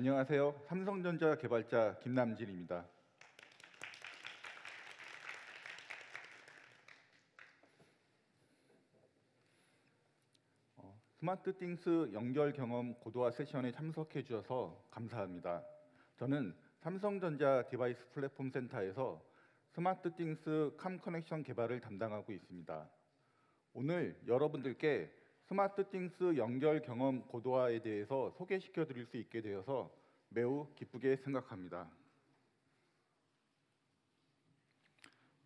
안녕하세요. 삼성전자 개발자 김남진입니다. 스마트띵스 연결 경험 고도화 세션에 참석해 주셔서 감사합니다. 저는 삼성전자 디바이스 플랫폼 센터에서 스마트띵스 캄 커넥션 개발을 담당하고 있습니다. 오늘 여러분들께 스마트띵스 연결 경험 고도화에 대해서 소개시켜 드릴 수 있게 되어서 매우 기쁘게 생각합니다.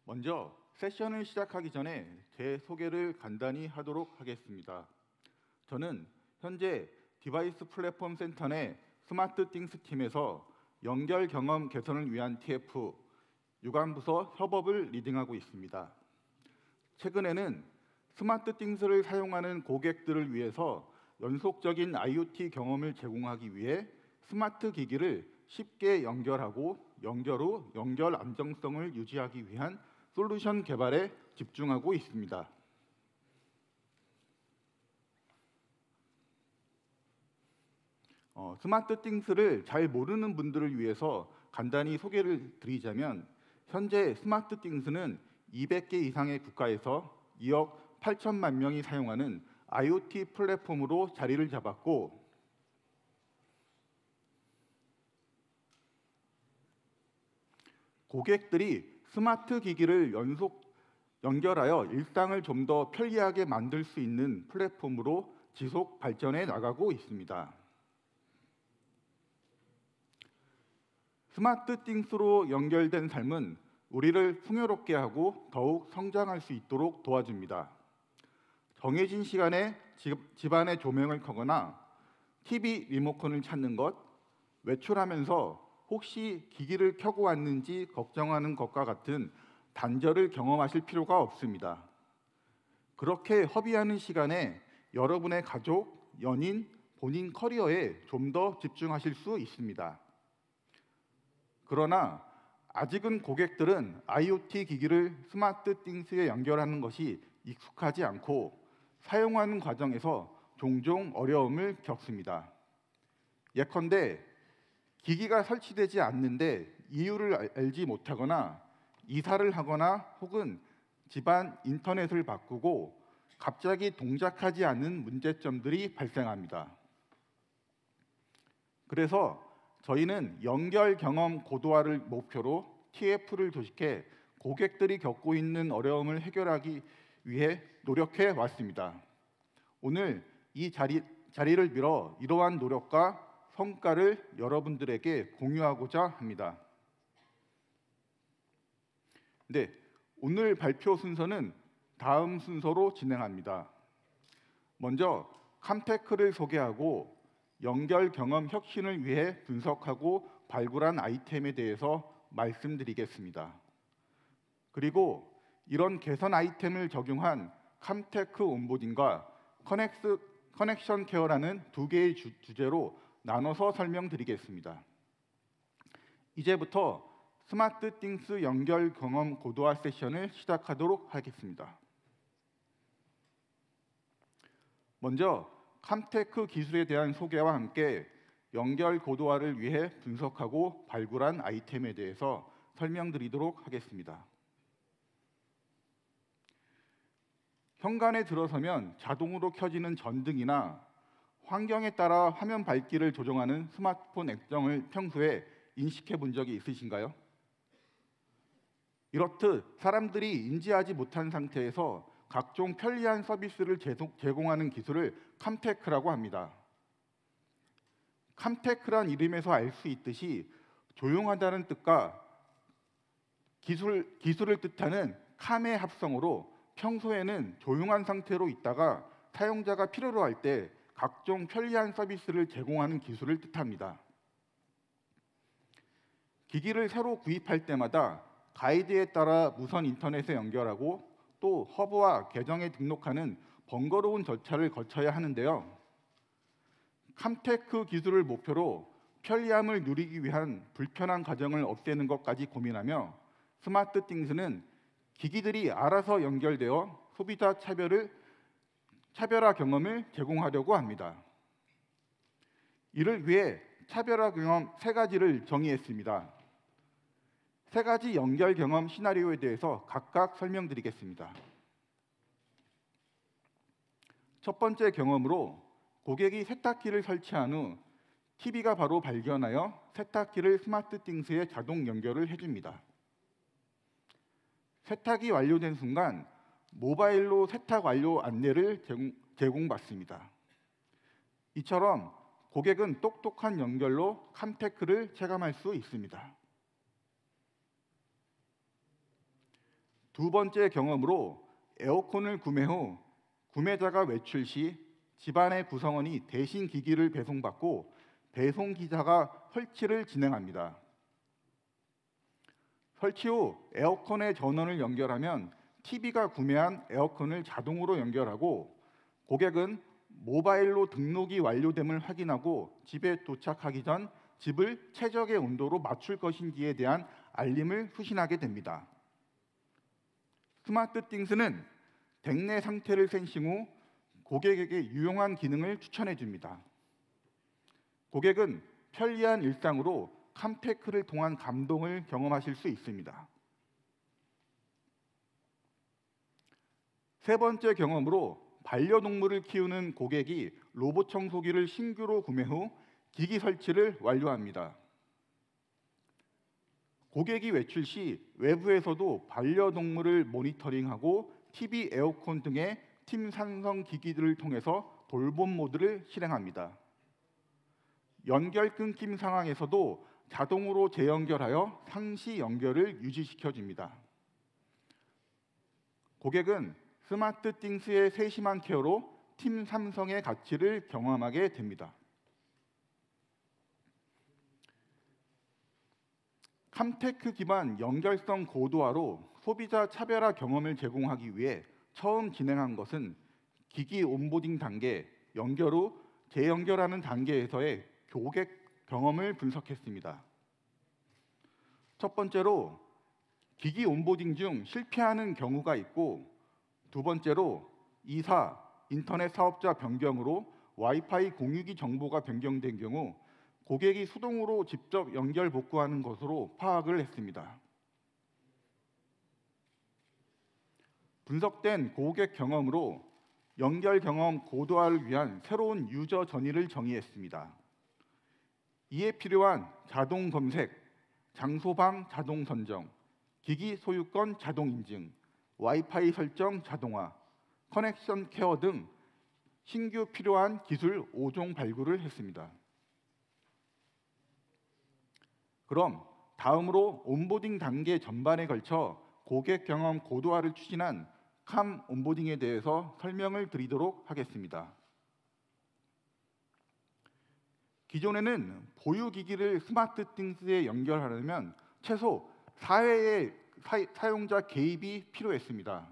먼저 세션을 시작하기 전에 제 소개를 간단히 하도록 하겠습니다. 저는 현재 디바이스 플랫폼 센터 내 스마트띵스 팀에서 연결 경험 개선을 위한 TF, 유관부서 협업을 리딩하고 있습니다. 최근에는 스마트띵스를 사용하는 고객들을 위해서 연속적인 IoT 경험을 제공하기 위해 스마트 기기를 쉽게 연결하고 연결 후 연결 안정성을 유지하기 위한 솔루션 개발에 집중하고 있습니다. 스마트띵스를 잘 모르는 분들을 위해서 간단히 소개를 드리자면 현재 스마트띵스는 200개 이상의 국가에서 2억 8천만 명이 사용하는 IoT 플랫폼으로 자리를 잡았고 고객들이 스마트 기기를 연결하여 일상을 좀 더 편리하게 만들 수 있는 플랫폼으로 지속 발전해 나가고 있습니다. 스마트띵스로 연결된 삶은 우리를 풍요롭게 하고 더욱 성장할 수 있도록 도와줍니다. 정해진 시간에 집안의 조명을 켜거나 TV 리모컨을 찾는 것, 외출하면서 혹시 기기를 켜고 왔는지 걱정하는 것과 같은 단절을 경험하실 필요가 없습니다. 그렇게 허비하는 시간에 여러분의 가족, 연인, 본인 커리어에 좀 더 집중하실 수 있습니다. 그러나 아직은 고객들은 IoT 기기를 스마트띵스에 연결하는 것이 익숙하지 않고 사용하는 과정에서 종종 어려움을 겪습니다. 예컨대 기기가 설치되지 않는데 이유를 알지 못하거나 이사를 하거나 혹은 집안 인터넷을 바꾸고 갑자기 동작하지 않는 문제점들이 발생합니다. 그래서 저희는 연결 경험 고도화를 목표로 TF를 도입해 고객들이 겪고 있는 어려움을 해결하기 위해 노력해 왔습니다. 오늘 이 자리를 빌어 이러한 노력과 성과를 여러분들에게 공유하고자 합니다. 네, 오늘 발표 순서는 다음 순서로 진행합니다. 먼저 캄테크를 소개하고 연결 경험 혁신을 위해 분석하고 발굴한 아이템에 대해서 말씀드리겠습니다. 그리고 이런 개선 아이템을 적용한 캄테크 온보딩과 커넥션 케어라는 두 개의 주제로 나눠서 설명드리겠습니다. 이제부터 스마트띵스 연결 경험 고도화 세션을 시작하도록 하겠습니다. 먼저 캄테크 기술에 대한 소개와 함께 연결 고도화를 위해 분석하고 발굴한 아이템에 대해서 설명드리도록 하겠습니다. 현관에 들어서면 자동으로 켜지는 전등이나 환경에 따라 화면 밝기를 조정하는 스마트폰 액정을 평소에 인식해 본 적이 있으신가요? 이렇듯 사람들이 인지하지 못한 상태에서 각종 편리한 서비스를 제공하는 기술을 캄테크라고 합니다. 캄테크란 이름에서 알 수 있듯이 조용하다는 뜻과 기술을 뜻하는 캄의 합성어로 평소에는 조용한 상태로 있다가 사용자가 필요로 할 때 각종 편리한 서비스를 제공하는 기술을 뜻합니다. 기기를 새로 구입할 때마다 가이드에 따라 무선 인터넷에 연결하고 또 허브와 계정에 등록하는 번거로운 절차를 거쳐야 하는데요. 캄테크 기술을 목표로 편리함을 누리기 위한 불편한 과정을 없애는 것까지 고민하며 스마트띵스는 기기들이 알아서 연결되어 소비자 차별화 경험을 제공하려고 합니다. 이를 위해 차별화 경험 3가지를 정의했습니다. 3가지 연결 경험 시나리오에 대해서 각각 설명드리겠습니다. 첫 번째 경험으로 고객이 세탁기를 설치한 후 TV가 바로 발견하여 세탁기를 스마트띵스에 자동 연결을 해줍니다. 세탁이 완료된 순간 모바일로 세탁 완료 안내를 제공받습니다. 이처럼 고객은 똑똑한 연결로 캄테크를 체감할 수 있습니다. 두 번째 경험으로 에어컨을 구매 후 구매자가 외출 시 집안의 구성원이 대신 기기를 배송받고 배송기사가 설치를 진행합니다. 설치 후 에어컨의 전원을 연결하면 TV가 구매한 에어컨을 자동으로 연결하고 고객은 모바일로 등록이 완료됨을 확인하고 집에 도착하기 전 집을 최적의 온도로 맞출 것인지에 대한 알림을 수신하게 됩니다. 스마트띵스는 댁내 상태를 센싱 후 고객에게 유용한 기능을 추천해 줍니다. 고객은 편리한 일상으로 캄테크를 통한 감동을 경험하실 수 있습니다. 세 번째 경험으로 반려동물을 키우는 고객이 로봇 청소기를 신규로 구매 후 기기 설치를 완료합니다. 고객이 외출 시 외부에서도 반려동물을 모니터링하고 TV, 에어컨 등의 팀 산성 기기들을 통해서 돌봄 모드를 실행합니다. 연결 끊김 상황에서도 자동으로 재연결하여 상시 연결을 유지시켜 줍니다. 고객은 스마트띵스의 세심한 케어로 팀 삼성의 가치를 경험하게 됩니다. 캄테크 기반 연결성 고도화로 소비자 차별화 경험을 제공하기 위해 처음 진행한 것은 기기 온보딩 단계, 연결 후 재연결하는 단계에서의 고객 경험을 분석했습니다. 첫 번째로 기기 온보딩 중 실패하는 경우가 있고, 두 번째로 이사, 인터넷 사업자 변경으로 와이파이 공유기 정보가 변경된 경우 고객이 수동으로 직접 연결 복구하는 것으로 파악을 했습니다. 분석된 고객 경험으로 연결 경험 고도화를 위한 새로운 유저 전의를 정의했습니다. 이에 필요한 자동 검색, 장소방 자동 선정, 기기 소유권 자동 인증, 와이파이 설정 자동화, 커넥션 케어 등 신규 필요한 기술 5종 발굴을 했습니다. 그럼 다음으로 온보딩 단계 전반에 걸쳐 고객 경험 고도화를 추진한 캄 온보딩에 대해서 설명을 드리도록 하겠습니다. 기존에는 보유 기기를 스마트띵스에 연결하려면 최소 4회의 사용자 개입이 필요했습니다.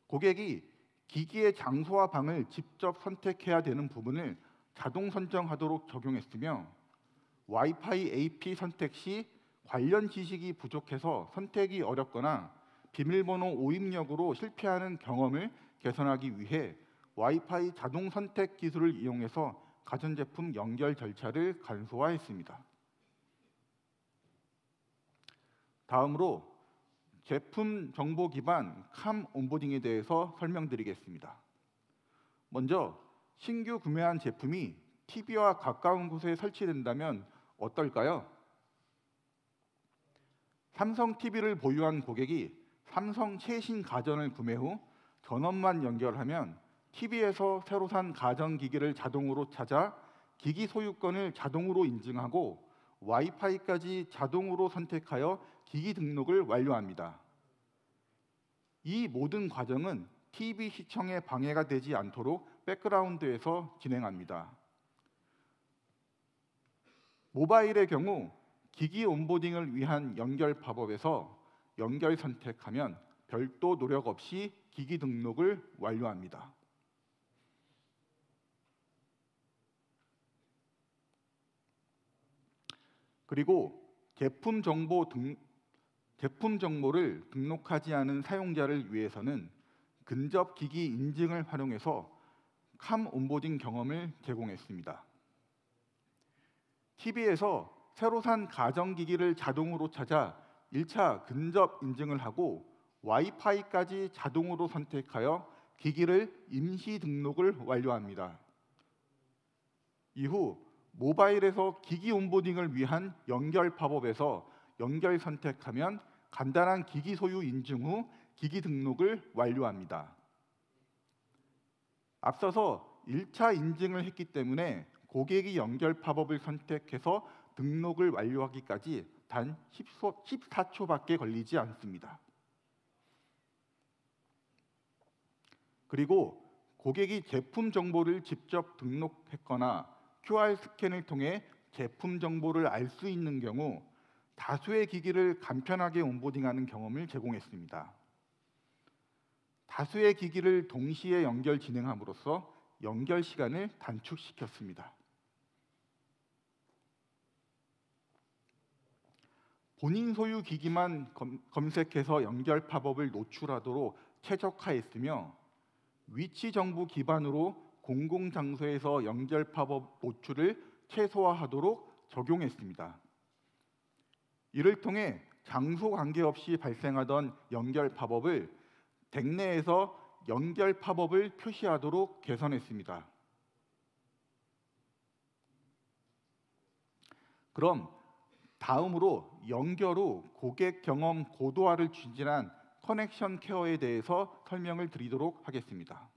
고객이 기기의 장소와 방을 직접 선택해야 되는 부분을 자동 선정하도록 적용했으며 와이파이 AP 선택 시 관련 지식이 부족해서 선택이 어렵거나 비밀번호 오입력으로 실패하는 경험을 개선하기 위해 와이파이 자동 선택 기술을 이용해서 가전제품 연결 절차를 간소화했습니다. 다음으로 제품 정보 기반 캄 온보딩에 대해서 설명드리겠습니다. 먼저 신규 구매한 제품이 TV와 가까운 곳에 설치된다면 어떨까요? 삼성 TV를 보유한 고객이 삼성 최신 가전을 구매 후 전원만 연결하면 TV에서 새로 산 가전기기를 자동으로 찾아 기기 소유권을 자동으로 인증하고 와이파이까지 자동으로 선택하여 기기 등록을 완료합니다. 이 모든 과정은 TV 시청에 방해가 되지 않도록 백그라운드에서 진행합니다. 모바일의 경우 기기 온보딩을 위한 연결 팝업에서 연결 선택하면 별도 노력 없이 기기 등록을 완료합니다. 그리고 제품 정보를 등록하지 않은 사용자를 위해서는 근접 기기 인증을 활용해서 캄 온보딩 경험을 제공했습니다. TV에서 새로 산 가전기기를 자동으로 찾아 1차 근접 인증을 하고 와이파이까지 자동으로 선택하여 기기를 임시 등록을 완료합니다. 이후 모바일에서 기기 온보딩을 위한 연결 팝업에서 연결 선택하면 간단한 기기 소유 인증 후 기기 등록을 완료합니다. 앞서서 1차 인증을 했기 때문에 고객이 연결 팝업을 선택해서 등록을 완료하기까지 단 14초밖에 걸리지 않습니다. 그리고 고객이 제품 정보를 직접 등록했거나 QR 스캔을 통해 제품 정보를 알 수 있는 경우 다수의 기기를 간편하게 온보딩하는 경험을 제공했습니다. 다수의 기기를 동시에 연결 진행함으로써 연결 시간을 단축시켰습니다. 본인 소유 기기만 검색해서 연결 팝업을 노출하도록 최적화했으며 위치 정보 기반으로 공공장소에서 연결 팝업 노출을 최소화하도록 적용했습니다. 이를 통해 장소 관계없이 발생하던 연결 팝업을 댁 내에서 연결 팝업을 표시하도록 개선했습니다. 그럼 다음으로 연결 후 고객 경험 고도화를 추진한 커넥션 케어에 대해서 설명을 드리도록 하겠습니다.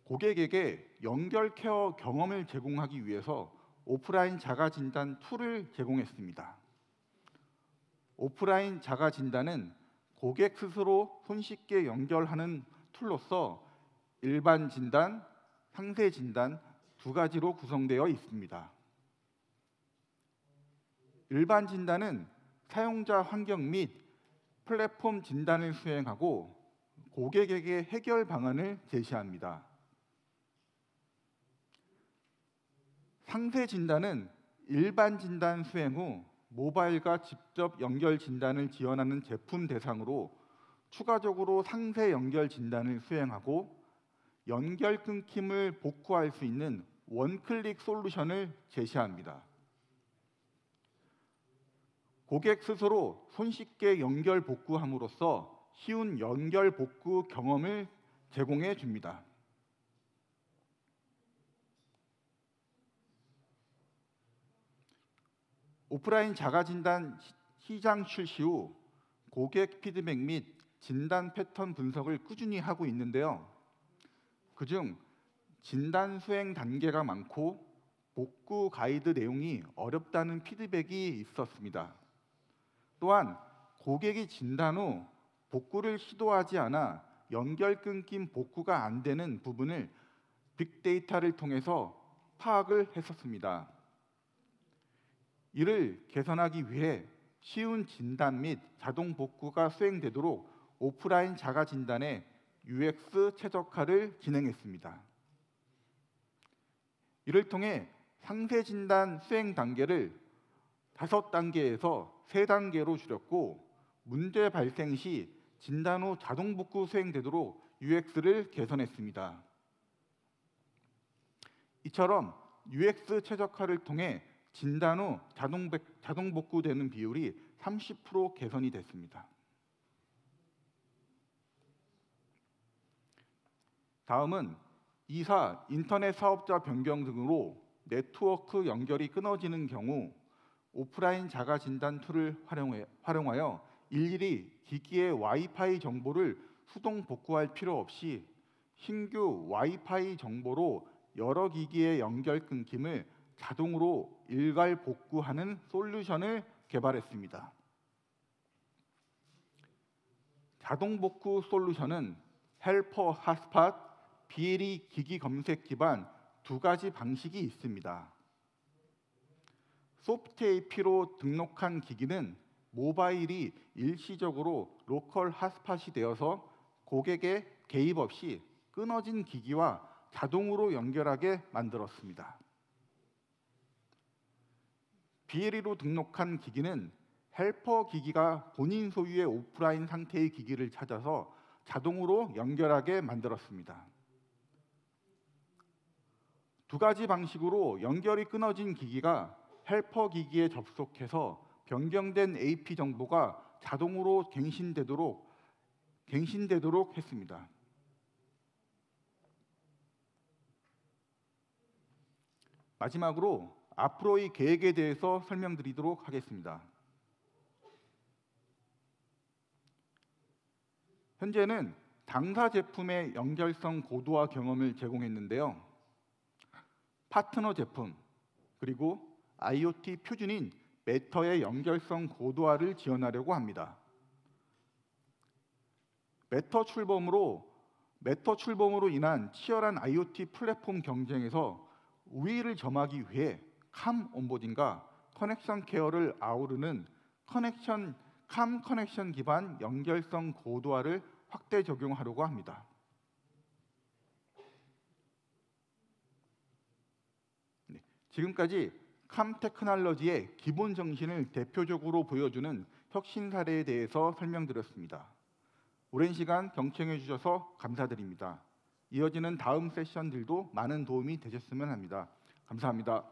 고객에게 연결 케어 경험을 제공하기 위해서 오프라인 자가 진단 툴을 제공했습니다. 오프라인 자가 진단은 고객 스스로 손쉽게 연결하는 툴로서 일반 진단, 상세 진단 두 가지로 구성되어 있습니다. 일반 진단은 사용자 환경 및 플랫폼 진단을 수행하고 고객에게 해결 방안을 제시합니다. 상세 진단은 일반 진단 수행 후 모바일과 직접 연결 진단을 지원하는 제품 대상으로 추가적으로 상세 연결 진단을 수행하고 연결 끊김을 복구할 수 있는 원클릭 솔루션을 제시합니다. 고객 스스로 손쉽게 연결 복구함으로써 쉬운 연결 복구 경험을 제공해 줍니다. 오프라인 자가진단 시장 출시 후 고객 피드백 및 진단 패턴 분석을 꾸준히 하고 있는데요. 그중 진단 수행 단계가 많고 복구 가이드 내용이 어렵다는 피드백이 있었습니다. 또한 고객이 진단 후 복구를 시도하지 않아 연결 끊김 복구가 안 되는 부분을 빅데이터를 통해서 파악을 했었습니다. 이를 개선하기 위해 쉬운 진단 및 자동 복구가 수행되도록 오프라인 자가 진단의 UX 최적화를 진행했습니다. 이를 통해 상세 진단 수행 단계를 5단계에서 3단계로 줄였고 문제 발생 시 진단 후 자동 복구 수행되도록 UX를 개선했습니다. 이처럼 UX 최적화를 통해 진단 후 자동 복구되는 비율이 30% 개선이 됐습니다. 다음은 이사, 인터넷 사업자 변경 등으로 네트워크 연결이 끊어지는 경우 오프라인 자가 진단 툴을 활용하여 일일이 기기의 와이파이 정보를 수동 복구할 필요 없이 신규 와이파이 정보로 여러 기기의 연결 끊김을 자동으로 일괄 복구하는 솔루션을 개발했습니다. 자동 복구 솔루션은 헬퍼 핫스팟, BLE 기기 검색 기반 2가지 방식이 있습니다. 소프트 AP로 등록한 기기는 모바일이 일시적으로 로컬 핫스팟이 되어서 고객의 개입 없이 끊어진 기기와 자동으로 연결하게 만들었습니다. BLE로 등록한 기기는 헬퍼 기기가 본인 소유의 오프라인 상태의 기기를 찾아서 자동으로 연결하게 만들었습니다. 두 가지 방식으로 연결이 끊어진 기기가 헬퍼 기기에 접속해서 변경된 AP 정보가 자동으로 갱신되도록 했습니다. 마지막으로 앞으로의 계획에 대해서 설명드리도록 하겠습니다. 현재는 당사 제품의 연결성 고도화 경험을 제공했는데요. 파트너 제품 그리고 IoT 표준인 매터의 연결성 고도화를 지원하려고 합니다. 매터 출범으로 인한 치열한 IoT 플랫폼 경쟁에서 우위를 점하기 위해 캄 온보딩과 커넥션 케어를 아우르는 캄 커넥션 기반 연결성 고도화를 확대 적용하려고 합니다. 지금까지 캄 테크놀로지의 기본 정신을 대표적으로 보여주는 혁신 사례에 대해서 설명드렸습니다. 오랜 시간 경청해 주셔서 감사드립니다. 이어지는 다음 세션들도 많은 도움이 되셨으면 합니다. 감사합니다.